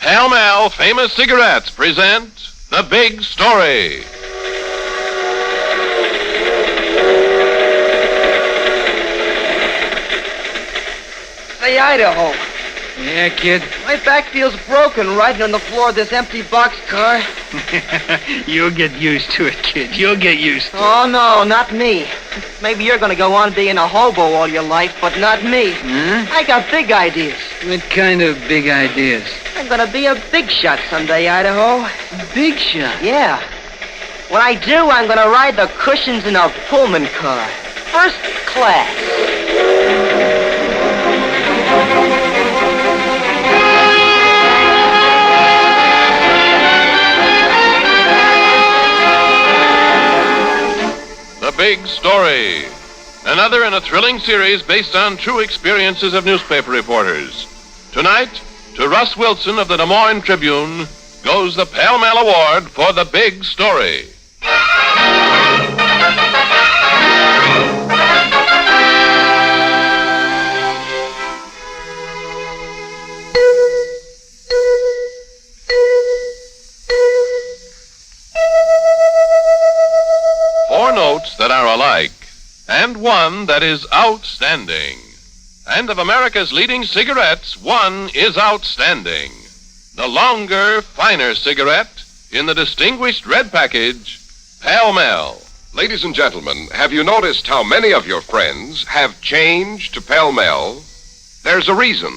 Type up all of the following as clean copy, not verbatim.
Pall Mall Famous Cigarettes present The Big Story. Say, Idaho. Yeah, kid? My back feels broken riding on the floor of this empty boxcar. You'll get used to it, kid. You'll get used to it. Oh, no, not me. Maybe you're going to go on being a hobo all your life, but not me. Huh? I got big ideas. What kind of big ideas? I'm going to be a big shot someday, Idaho. A big shot? Yeah. When I do, I'm going to ride the cushions in a Pullman car. First class. The Big Story. Another in a thrilling series based on true experiences of newspaper reporters. Tonight, to Russ Wilson of the Des Moines Tribune, goes the Pall Mall Award for The Big Story. Four notes that are alike, and one that is outstanding. And of America's leading cigarettes, one is outstanding. The longer, finer cigarette in the distinguished red package, Pall Mall. Ladies and gentlemen, have you noticed how many of your friends have changed to Pall Mall? There's a reason.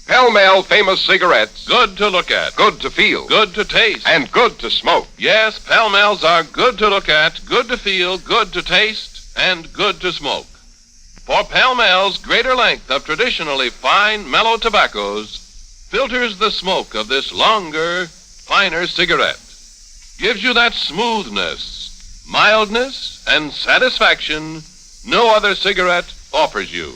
Pall Mall Famous Cigarettes. Good to look at. Good to feel. Good to taste. And good to smoke. Yes, Pall Malls are good to look at, good to feel, good to taste, and good to smoke. For Pall Mall's greater length of traditionally fine, mellow tobaccos filters the smoke of this longer, finer cigarette. Gives you that smoothness, mildness, and satisfaction no other cigarette offers you.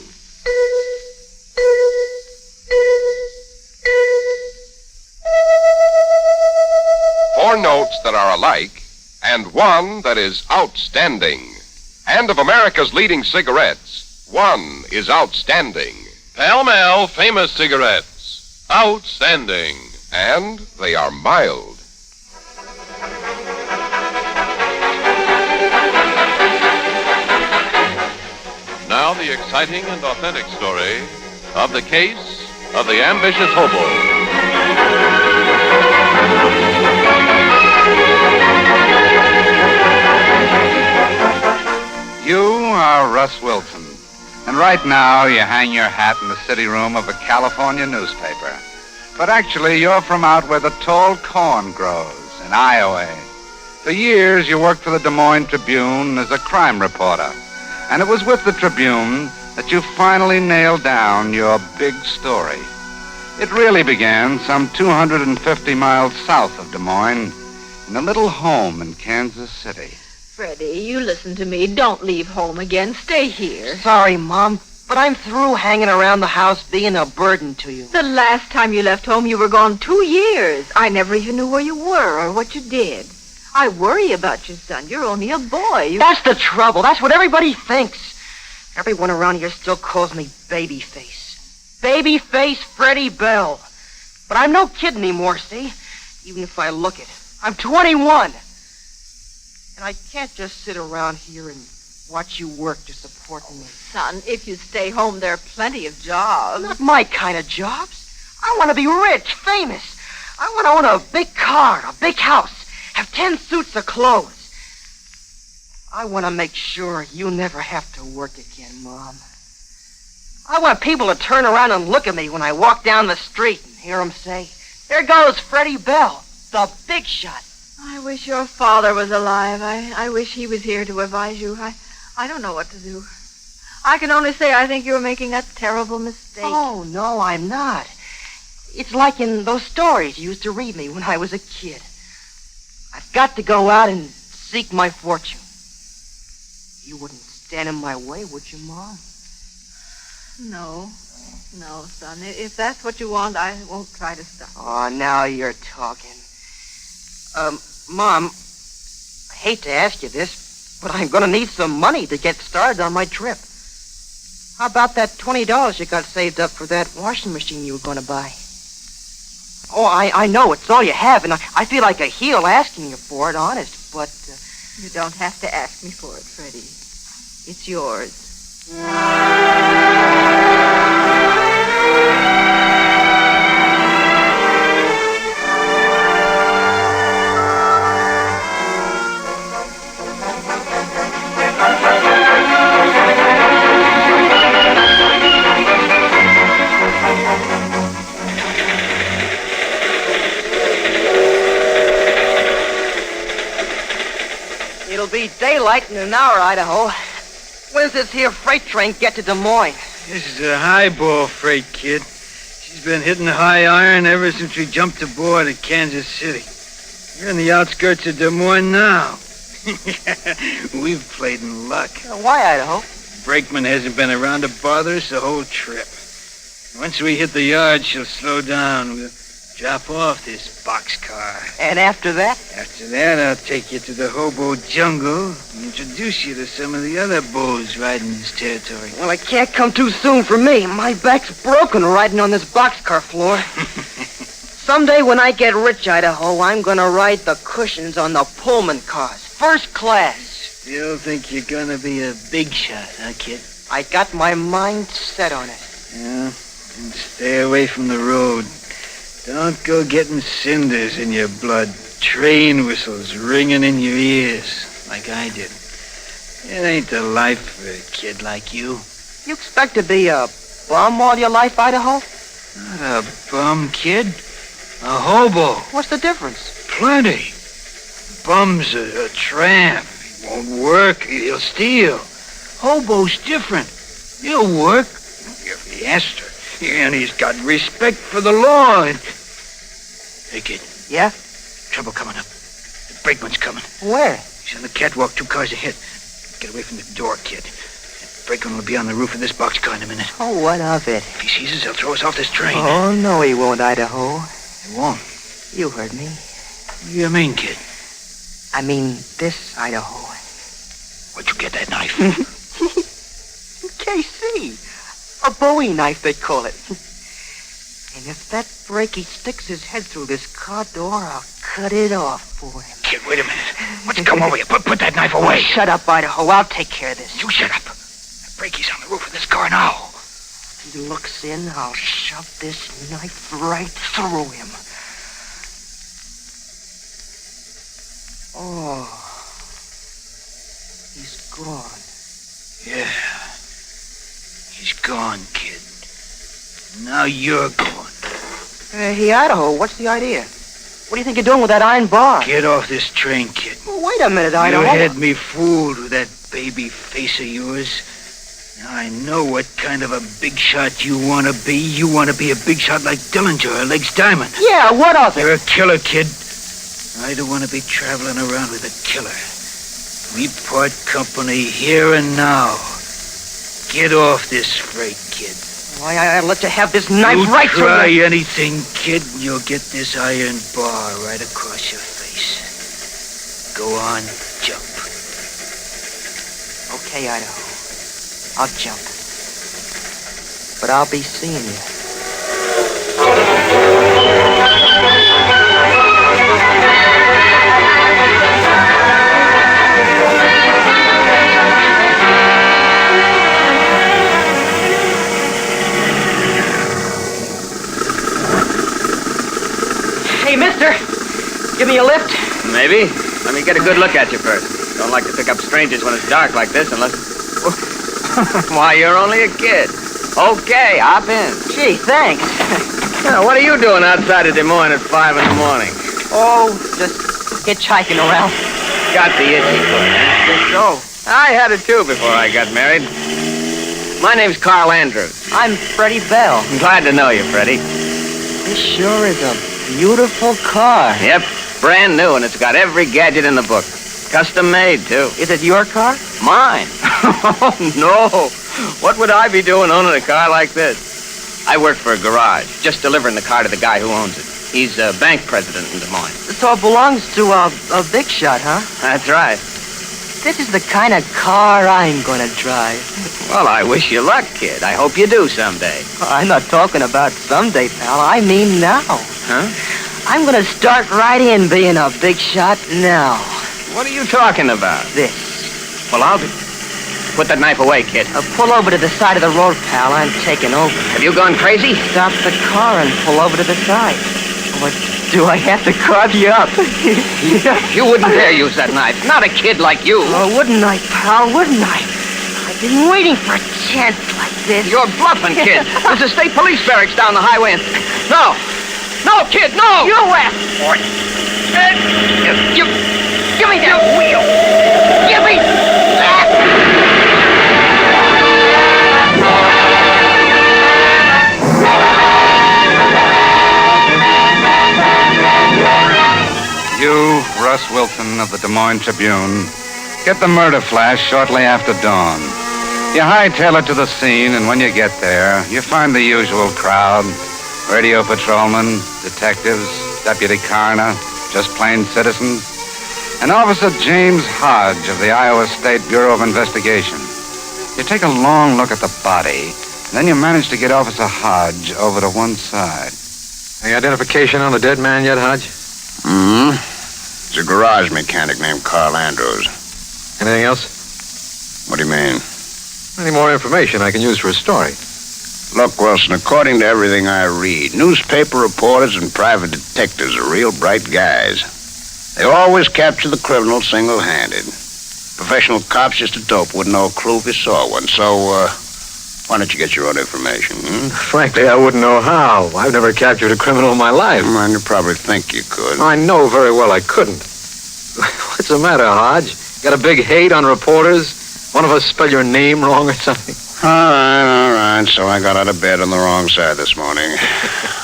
Four notes that are alike, and one that is outstanding. And of America's leading cigarettes, one is outstanding. Pall Mall Famous Cigarettes. Outstanding. And they are mild. Now the exciting and authentic story of the case of the ambitious hobo. You are Russ Wilson, and right now you hang your hat in the city room of a California newspaper. But actually, you're from out where the tall corn grows, in Iowa. For years, you worked for the Des Moines Tribune as a crime reporter, and it was with the Tribune that you finally nailed down your big story. It really began some 250 miles south of Des Moines, in a little home in Kansas City. Freddie, you listen to me. Don't leave home again. Stay here. Sorry, Mom, but I'm through hanging around the house being a burden to you. The last time you left home, you were gone 2 years. I never even knew where you were or what you did. I worry about you, son. You're only a boy. That's the trouble. That's what everybody thinks. Everyone around here still calls me Babyface. Babyface Freddie Bell. But I'm no kid anymore, see? Even if I look it. I'm 21. And I can't just sit around here and watch you work to support me. Son, if you stay home, there are plenty of jobs. Not my kind of jobs. I want to be rich, famous. I want to own a big car, a big house, have 10 suits of clothes. I want to make sure you never have to work again, Mom. I want people to turn around and look at me when I walk down the street and hear them say, "There goes Freddie Bell, the big shot." I wish your father was alive. I wish he was here to advise you. I don't know what to do. I can only say I think you're making a terrible mistake. Oh, no, I'm not. It's like in those stories you used to read me when I was a kid. I've got to go out and seek my fortune. You wouldn't stand in my way, would you, Mom? No, son. If that's what you want, I won't try to stop. Oh, now you're talking. Mom, I hate to ask you this, but I'm going to need some money to get started on my trip. How about that $20 you got saved up for that washing machine you were going to buy? Oh, I know. It's all you have, and I feel like a heel asking you for it, honest, but... You don't have to ask me for it, Freddie. It's yours. It'll be daylight in an hour, Idaho. When's this here freight train get to Des Moines? This is a highball freight, kid. She's been hitting the high iron ever since we jumped aboard at Kansas City. We're in the outskirts of Des Moines now. We've played in luck. Why, Idaho? Brakeman hasn't been around to bother us the whole trip. Once we hit the yard, she'll slow down. We'll drop off this boxcar. And after that? After that, I'll take you to the Hobo jungle and introduce you to some of the other bulls riding this territory. Well, it can't come too soon for me. My back's broken riding on this boxcar floor. Someday when I get rich, Idaho, I'm gonna ride the cushions on the Pullman cars. First class. Still think you're gonna be a big shot, huh, kid? I got my mind set on it. Yeah, and stay away from the road. Don't go getting cinders in your blood, train whistles ringing in your ears, like I did. It ain't the life for a kid like you. You expect to be a bum all your life, Idaho? Not a bum, kid. A hobo. What's the difference? Plenty. Bum's a tramp. He won't work. He'll steal. Hobo's different. He'll work if he has to. And he's got respect for the law. Hey, kid. Yeah? Trouble coming up. The brakeman's coming. Where? He's on the catwalk 2 cars ahead. Get away from the door, kid. The brakeman will be on the roof of this boxcar in a minute. Oh, what of it? If he sees us, he'll throw us off this train. Oh, no, he won't, Idaho. He won't. You heard me. What do you mean, kid? I mean this, Idaho. Where'd you get that knife? KC. A Bowie knife, they call it. And if that breaky sticks his head through this car door, I'll cut it off for him. Kid, wait a minute. What's come over you? Put that knife away. Shut up, Idaho. I'll take care of this. You shut up. That breaky's on the roof of this car now. If he looks in, I'll shove this knife right through him. Oh. He's gone. Yeah. He's gone, kid. Now you're gone. Hey, Idaho, what's the idea? What do you think you're doing with that iron bar? Get off this train, kid. Well, wait a minute, Idaho. You had me fooled with that baby face of yours. Now I know what kind of a big shot you want to be. You want to be a big shot like Dillinger or Legs Diamond. Yeah, what of it? You're a killer, kid. I don't want to be traveling around with a killer. We part company here and now. Get off this freight, kid. Why, I'll let you have this knife You right through try you. anything, kid, and you'll get this iron bar right across your face. Go on, jump. Okay, Idaho. I'll jump. But I'll be seeing you. Hey, mister. Give me a lift? Maybe. Let me get a good look at you first. Don't like to pick up strangers when it's dark like this unless... Why, you're only a kid. Okay, hop in. Gee, thanks. Now, what are you doing outside of Des Moines at 5 in the morning? Oh, just hitchhiking around. Got the itchy foot, huh? Guess so. I had it too before I got married. My name's Carl Andrews. I'm Freddie Bell. I'm glad to know you, Freddie. This sure is a beautiful car. Yep, brand new, and it's got every gadget in the book. Custom made, too. Is it your car? Mine? Oh, no. What would I be doing owning a car like this? I work for a garage, just delivering the car to the guy who owns it. He's a bank president in Des Moines. So it belongs to a big shot, huh? That's right. This is the kind of car I'm gonna drive. Well, I wish you luck, kid. I hope you do someday. I'm not talking about someday, pal. I mean now. Huh? I'm going to start right in being a big shot now. What are you talking about? This. Well, I'll be... Put that knife away, kid. Pull over to the side of the road, pal. I'm taking over. Have you gone crazy? Stop the car and pull over to the side. What, do I have to carve you up? You wouldn't dare use that knife. Not a kid like you. Oh, wouldn't I, pal? Wouldn't I? I've been waiting for a chance like this. You're bluffing, kid. There's a state police barracks down the highway and... No! No, kid, no! You asked for it. Give me that wheel. Give me that. You, Russ Wilson of the Des Moines Tribune, get the murder flash shortly after dawn. You hightail it to the scene, and when you get there, you find the usual crowd. Radio patrolmen, detectives, deputy coroner, just plain citizens, and Officer James Hodge of the Iowa State Bureau of Investigation. You take a long look at the body, then you manage to get Officer Hodge over to one side. Any identification on the dead man yet, Hodge? It's a garage mechanic named Carl Andrews. Anything else? What do you mean? Any more information I can use for a story? Look, Wilson, according to everything I read, newspaper reporters and private detectives are real bright guys. They always capture the criminal single-handed. Professional cops just a dope wouldn't know a clue if you saw one. So, why don't you get your own information, Frankly, I wouldn't know how. I've never captured a criminal in my life. Well, you probably think you could. I know very well I couldn't. What's the matter, Hodge? Got a big hate on reporters? One of us spell your name wrong or something? All right. So I got out of bed on the wrong side this morning.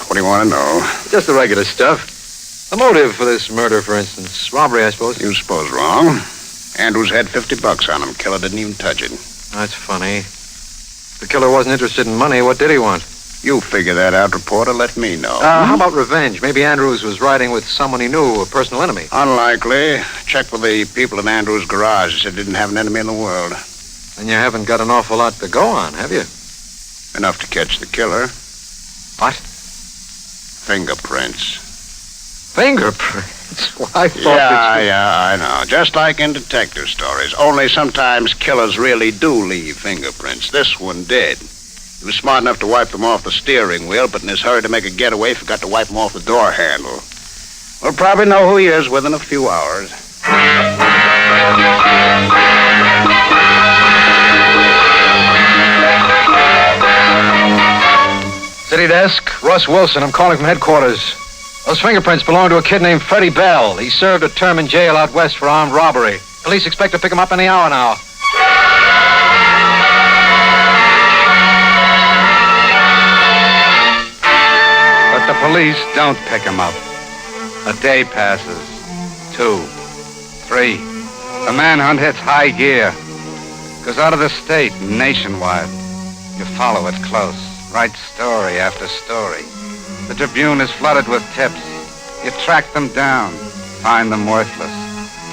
What do you want to know? Just the regular stuff. The motive for this murder, for instance. Robbery, I suppose. You suppose wrong. Andrews had $50 on him. Killer didn't even touch it. That's funny. If the killer wasn't interested in money, what did he want? You figure that out, reporter. Let me know. How about revenge? Maybe Andrews was riding with someone he knew, a personal enemy. Unlikely. Check with the people in Andrews' garage. They said he didn't have an enemy in the world. And you haven't got an awful lot to go on, have you? Enough to catch the killer. What? Fingerprints. Fingerprints? Well, I thought Yeah, I know. Just like in detective stories. Only sometimes killers really do leave fingerprints. This one did. He was smart enough to wipe them off the steering wheel, but in his hurry to make a getaway, forgot to wipe them off the door handle. We'll probably know who he is within a few hours. City desk, Russ Wilson. I'm calling from headquarters. Those fingerprints belong to a kid named Freddie Bell. He served a term in jail out west for armed robbery. Police expect to pick him up any hour now. But the police don't pick him up. A day passes. 2, 3. The manhunt hits high gear. Goes out of the state, nationwide. You follow it close. Write story after story. The Tribune is flooded with tips. You track them down. Find them worthless.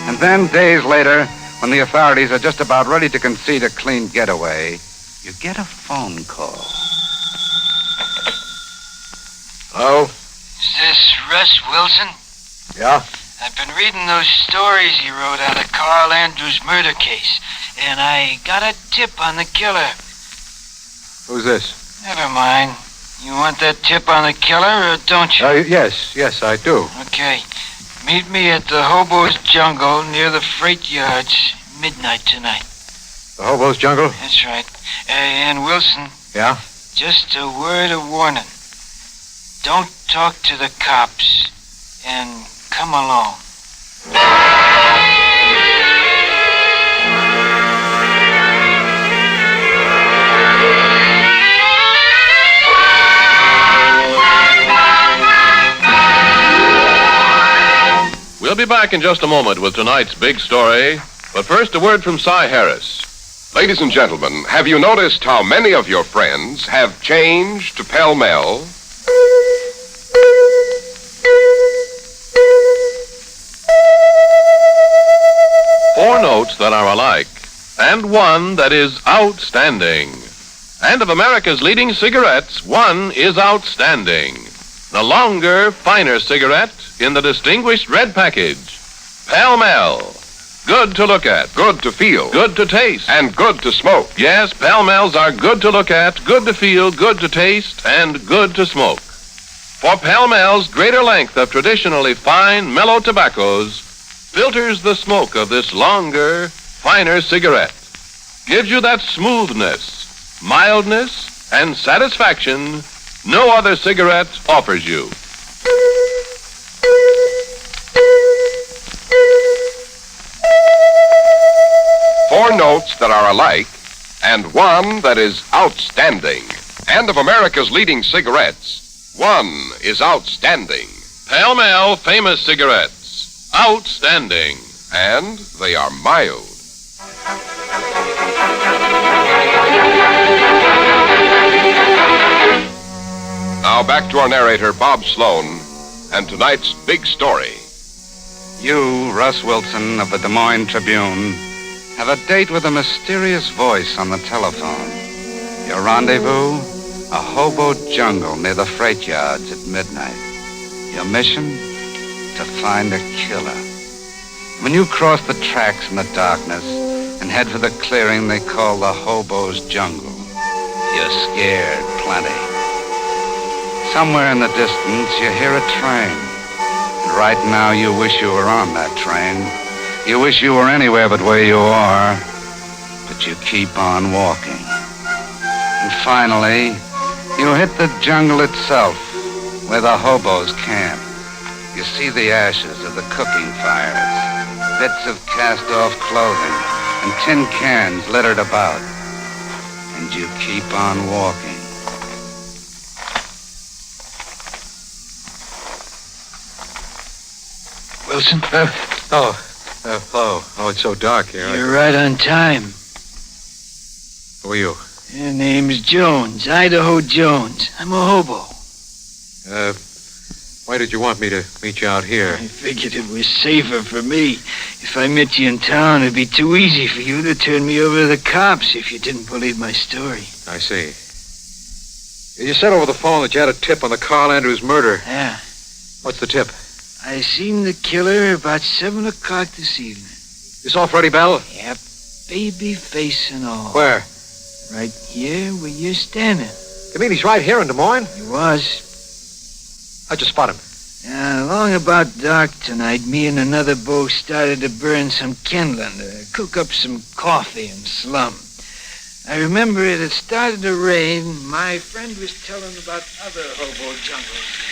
And then, days later, when the authorities are just about ready to concede a clean getaway, you get a phone call. Hello? Is this Russ Wilson? Yeah? I've been reading those stories you wrote on the Carl Andrews murder case, and I got a tip on the killer. Who's this? Never mind. You want that tip on the killer, or don't you? Yes, I do. Okay. Meet me at the Hobo's Jungle near the freight yards, midnight tonight. The Hobo's Jungle? That's right. And Wilson, Yeah? just a word of warning. Don't talk to the cops, and come along. We'll be back in just a moment with tonight's big story. But first, a word from Cy Harris. Ladies and gentlemen, have you noticed how many of your friends have changed to pell-mell? Four notes that are alike, and one that is outstanding. And of America's leading cigarettes, one is outstanding. The longer, finer cigarette in the distinguished red package. Pall Mall. Good to look at. Good to feel. Good to taste. And good to smoke. Yes, Pall Malls are good to look at, good to feel, good to taste, and good to smoke. For Pall Malls' greater length of traditionally fine, mellow tobaccos filters the smoke of this longer, finer cigarette. Gives you that smoothness, mildness, and satisfaction no other cigarette offers you. Four notes that are alike, and one that is outstanding. And of America's leading cigarettes, one is outstanding. Pall Mall famous cigarettes. Outstanding. And they are mild. Now back to our narrator, Bob Sloan, and tonight's big story. You, Russ Wilson of the Des Moines Tribune, have a date with a mysterious voice on the telephone. Your rendezvous? A hobo jungle near the freight yards at midnight. Your mission? To find a killer. When you cross the tracks in the darkness and head for the clearing they call the Hobo's Jungle, you're scared plenty. Somewhere in the distance, you hear a train. And right now, you wish you were on that train. You wish you were anywhere but where you are. But you keep on walking. And finally, you hit the jungle itself, where the hobos camp. You see the ashes of the cooking fires, bits of cast-off clothing, and tin cans littered about. And you keep on walking. Wilson? Hello. Oh, it's so dark here. You're right on time. Who are you? Your name's Jones, Idaho Jones. I'm a hobo. Why did you want me to meet you out here? I figured it was safer for me. If I met you in town, it'd be too easy for you to turn me over to the cops if you didn't believe my story. I see. You said over the phone that you had a tip on the Carl Andrews murder. Yeah. What's the tip? I seen the killer about 7 o'clock this evening. You saw Freddie Bell? Yep. Baby face and all. Where? Right here where you're standing. You mean he's right here in Des Moines? He was. How'd you spot him? Along about dark tonight, me and another beau started to burn some kindling to cook up some coffee and slum. I remember it had started to rain. My friend was telling about other hobo jungles.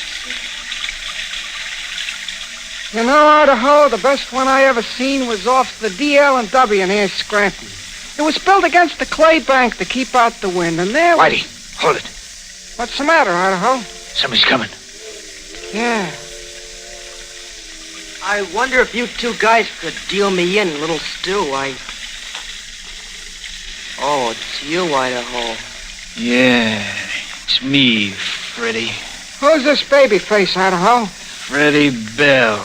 You know, Idaho, the best one I ever seen was off the DL&W near Scranton. It was built against the clay bank to keep out the wind, and there was... Whitey, hold it. What's the matter, Idaho? Somebody's coming. Yeah. I wonder if you two guys could deal me in a little stew. Oh, it's you, Idaho. Yeah, it's me, Freddie. Who's this baby face, Idaho? Freddie Bell.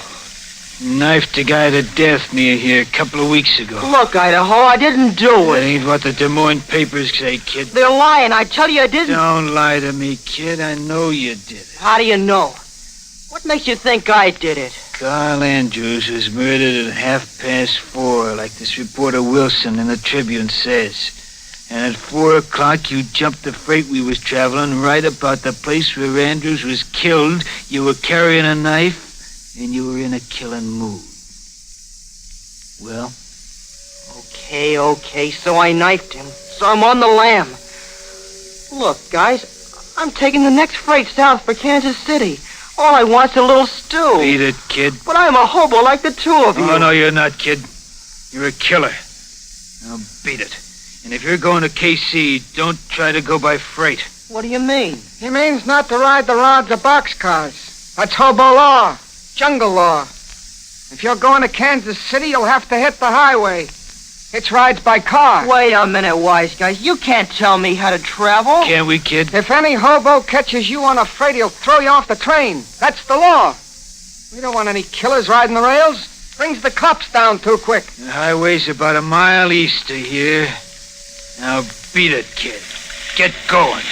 Knifed a guy to death near here a couple of weeks ago. Look, Idaho, I didn't do That it. ain't what the Des Moines papers say, kid. They're lying. I tell you I didn't. Don't lie to me, kid. I know you did it. How do you know? What makes you think I did it? Carl Andrews was murdered at 4:30, like this reporter Wilson in the Tribune says. And at 4 o'clock, you jumped the freight we was traveling right about the place where Andrews was killed. You were carrying a knife, and you were in a killing mood. Well? Okay, so I knifed him. So I'm on the lam. Look, guys, I'm taking the next freight south for Kansas City. All I want's a little stew. Beat it, kid. But I'm a hobo like the two of you. Oh, no, you're not, kid. You're a killer. Now beat it. And if you're going to KC, don't try to go by freight. What do you mean? He means not to ride the rods of boxcars. That's hobo law, jungle law. If you're going to Kansas City, you'll have to hit the highway. It's rides by car. Wait a minute, wise guys. You can't tell me how to travel. Can't we, kid? If any hobo catches you on a freight, he'll throw you off the train. That's the law. We don't want any killers riding the rails. Brings the cops down too quick. The highway's about a mile east of here. Now beat it, kid. Get going.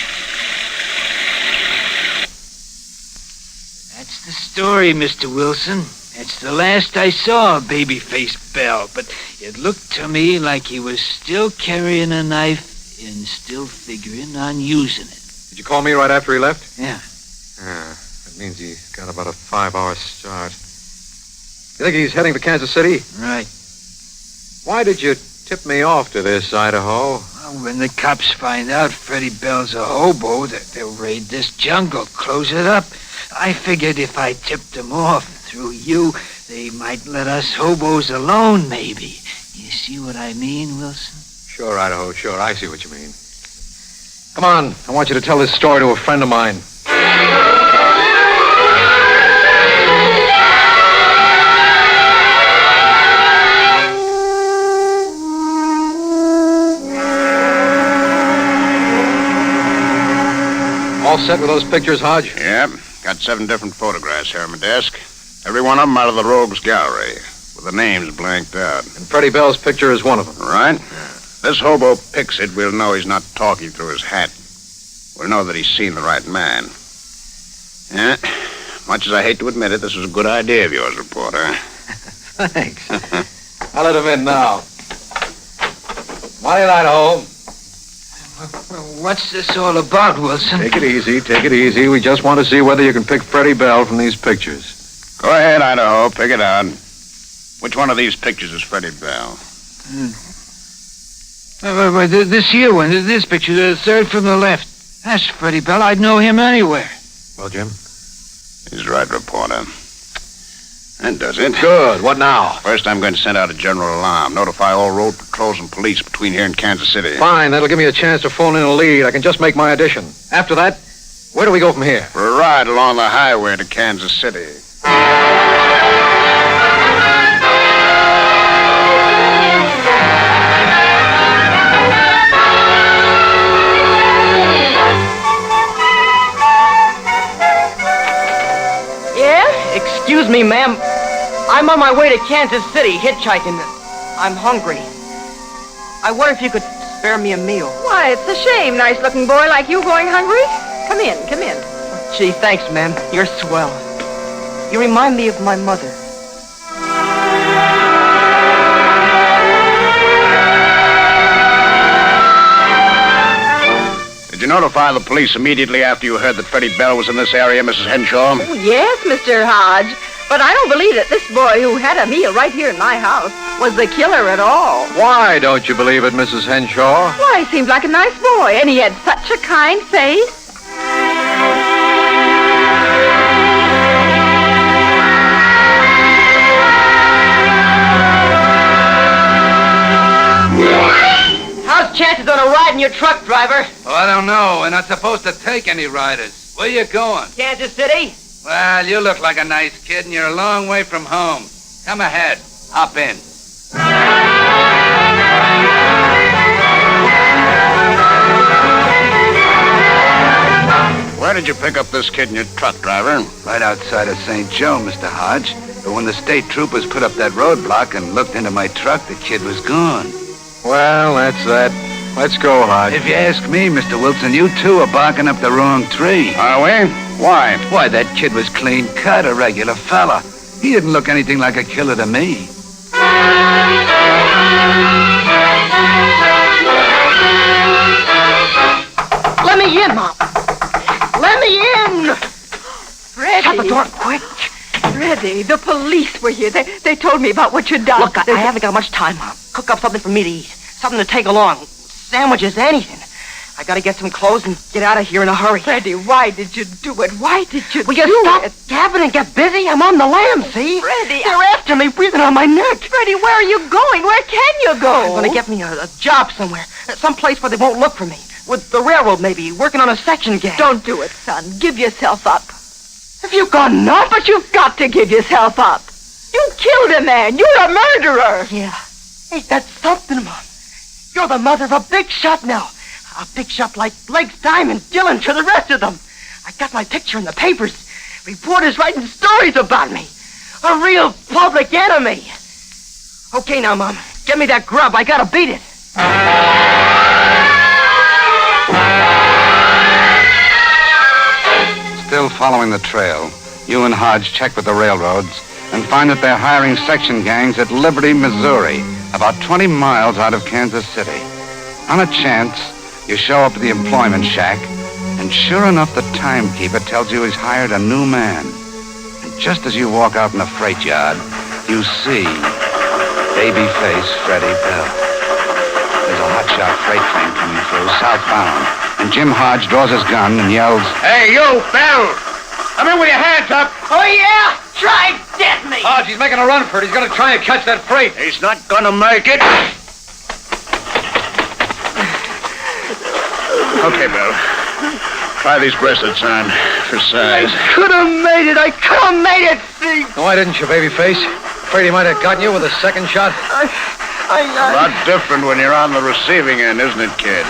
story, Mr. Wilson. It's the last I saw of baby-faced Bell, but it looked to me like he was still carrying a knife and still figuring on using it. Did you call me right after he left? Yeah. That means he got about a 5-hour start. You think he's heading to Kansas City? Right. Why did you tip me off to this, Idaho? Well, when the cops find out Freddie Bell's a hobo, they'll raid this jungle, close it up. I figured if I tipped them off through you, they might let us hobos alone, maybe. You see what I mean, Wilson? Sure, Idaho, sure. I see what you mean. Come on. I want you to tell this story to a friend of mine. All set with those pictures, Hodge? Yep. Got 7 different photographs here on my desk. Every one of them out of the Rogues Gallery, with the names blanked out. And Freddie Bell's picture is one of them. Right? This hobo picks it, we'll know he's not talking through his hat. We'll know that he's seen the right man. Yeah. Much as I hate to admit it, this was a good idea of yours, reporter. Thanks. I'll let him in now. Morning, Idaho. What's this all about, Wilson? Take it easy, take it easy. We just want to see whether you can pick Freddie Bell from these pictures. Go ahead, Idaho. Pick it out. Which one of these pictures is Freddie Bell? This here one, this picture, the third from the left. That's Freddie Bell. I'd know him anywhere. Well, Jim? He's right, reporter. That does it. Good. What now? First, I'm going to send out a general alarm. Notify all road patrols and police between here and Kansas City. Fine. That'll give me a chance to phone in a lead. I can just make my addition. After that, where do we go from here? For a ride along the highway to Kansas City. Excuse me, ma'am. I'm on my way to Kansas City, hitchhiking. I'm hungry. I wonder if you could spare me a meal. Why, it's a shame, nice-looking boy like you going hungry. Come in, come in. Gee, thanks, ma'am. You're swell. You remind me of my mother. Did you notify the police immediately after you heard that Freddie Bell was in this area, Mrs. Henshaw? Oh, yes, Mr. Hodge. But I don't believe that this boy who had a meal right here in my house was the killer at all. Why don't you believe it, Mrs. Henshaw? Why, he seemed like a nice boy, and he had such a kind face. How's chances on a ride in your truck, driver? Oh, I don't know. We're not supposed to take any riders. Where you going? Kansas City? Well, you look like a nice kid, and you're a long way from home. Come ahead. Hop in. Where did you pick up this kid in your truck, driver? Right outside of St. Joe, Mr. Hodge. But when the state troopers put up that roadblock and looked into my truck, the kid was gone. Well, that's that. Let's go, Hodge. If you ask me, Mr. Wilson, you two are barking up the wrong tree. Are we? Why? Why, that kid was clean cut, a regular fella. He didn't look anything like a killer to me. Let me in, Mom. Let me in. Freddie. Shut the door quick. Freddie, the police were here. They told me about what you'd done. Look, I haven't got much time, Mom. Cook up something for me to eat. Something to take along. Sandwiches, anything. I gotta get some clothes and get out of here in a hurry. Freddie, why did you do it? Why did you Will do you stop it? gabbing and get busy? I'm on the lam, see? Freddie, They're after me, breathing on my neck. Freddie, where are you going? Where can you go? I'm gonna get me a job somewhere. Someplace where they won't look for me. With the railroad, maybe, working on a section gang. Don't do it, son. Give yourself up. Have you gone nuts? But you've got to give yourself up. You killed a man. You're a murderer. Yeah. Hey, that's something, Mom. You're the mother of a big shot now. A big shot like Blake's Diamond, Dillon, to the rest of them. I got my picture in the papers. Reporters writing stories about me. A real public enemy. Okay now, Mom. Get me that grub. I gotta beat it. Still following the trail, You and Hodge check with the railroads and find that they're hiring section gangs at Liberty, Missouri, about 20 miles out of Kansas City. On a chance, you show up at the employment shack, and sure enough, the timekeeper tells you he's hired a new man. And just as you walk out in the freight yard, you see baby-face Freddie Bell. There's a hotshot freight train coming through, southbound, and Jim Hodge draws his gun and yells, Hey, you, Bell! Come in with your hands up! Oh, yeah? Try get me! Hodge, he's making a run for it. He's going to try and catch that freight. He's not gonna make it. Okay, Bill. Try these bracelets on for size. I could have made it. I could have made it, see? Why didn't you, babyface? Afraid he might have gotten you with a second shot? A lot different when you're on the receiving end, isn't it, kid?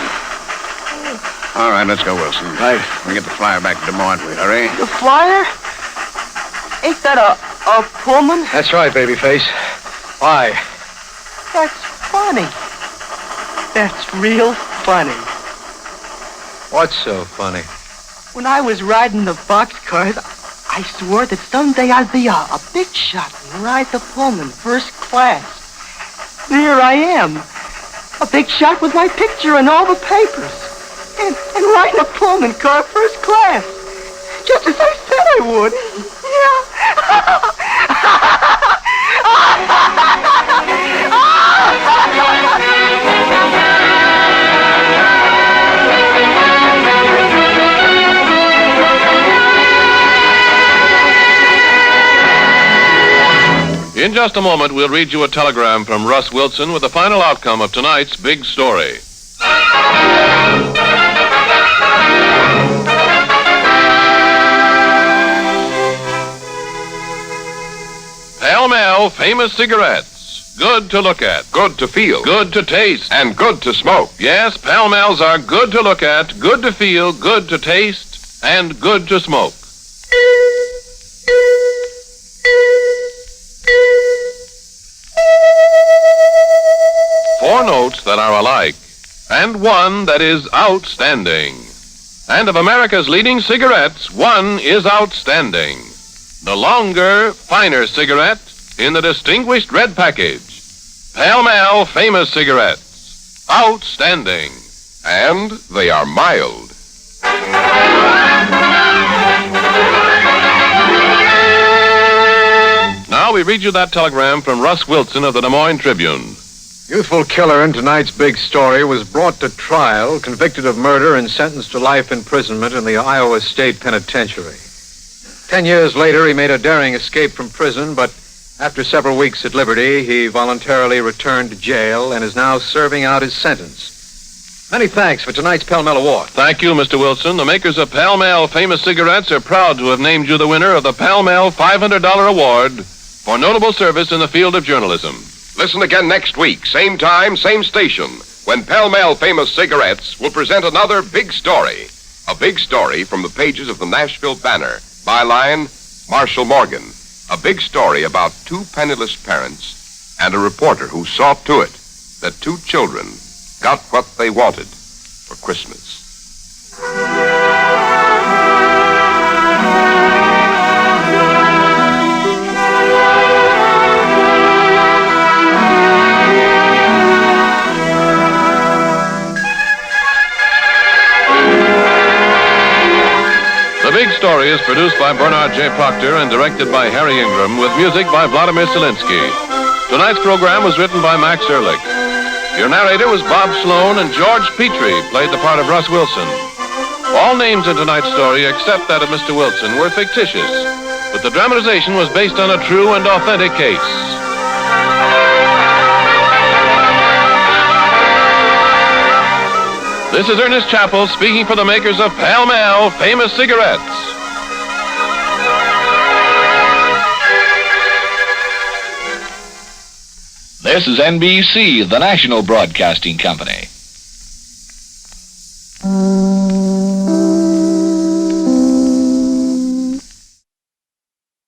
All right, let's go, Wilson. Right. We get the flyer back to Des Moines, we hurry. The flyer? Ain't that a Pullman? That's right, babyface. Why? That's funny. That's real funny. What's so funny? When I was riding the boxcars, I swore that someday I'd be a big shot and ride the Pullman first class. And here I am, a big shot with my picture in all the papers. And riding a Pullman car first class. Just as I said I would. In just a moment, we'll read you a telegram from Russ Wilson with the final outcome of tonight's big story. Pall Mall famous cigarettes. Good to look at. Good to feel. Good to taste. And good to smoke. Yes, Pall Malls are good to look at, good to feel, good to taste, and good to smoke. Four notes that are alike, and one that is outstanding. And of America's leading cigarettes, one is outstanding. The longer, finer cigarette in the distinguished red package. Pall Mall famous cigarettes. Outstanding. And they are mild. Now we read you that telegram from Russ Wilson of the Des Moines Tribune. Youthful killer in tonight's big story was brought to trial, convicted of murder, and sentenced to life imprisonment in the Iowa State Penitentiary. 10 years later, he made a daring escape from prison, but after several weeks at liberty, he voluntarily returned to jail and is now serving out his sentence. Many thanks for tonight's Pall Mall Award. Thank you, Mr. Wilson. The makers of Pall Mall famous cigarettes are proud to have named you the winner of the Pall Mall $500 award for notable service in the field of journalism. Listen again next week, same time, same station, when Pall Mall famous cigarettes will present another big story. A big story from the pages of the Nashville Banner. Byline, Marshall Morgan. A big story about two penniless parents and a reporter who saw to it that two children got what they wanted for Christmas. The Big Story is produced by Bernard J. Proctor and directed by Harry Ingram with music by Vladimir Zelinsky. Tonight's program was written by Max Ehrlich. Your narrator was Bob Sloan, and George Petrie played the part of Russ Wilson. All names in tonight's story except that of Mr. Wilson were fictitious, but the dramatization was based on a true and authentic case. This is Ernest Chappell speaking for the makers of Pall Mall famous cigarettes. This is NBC, the national broadcasting company.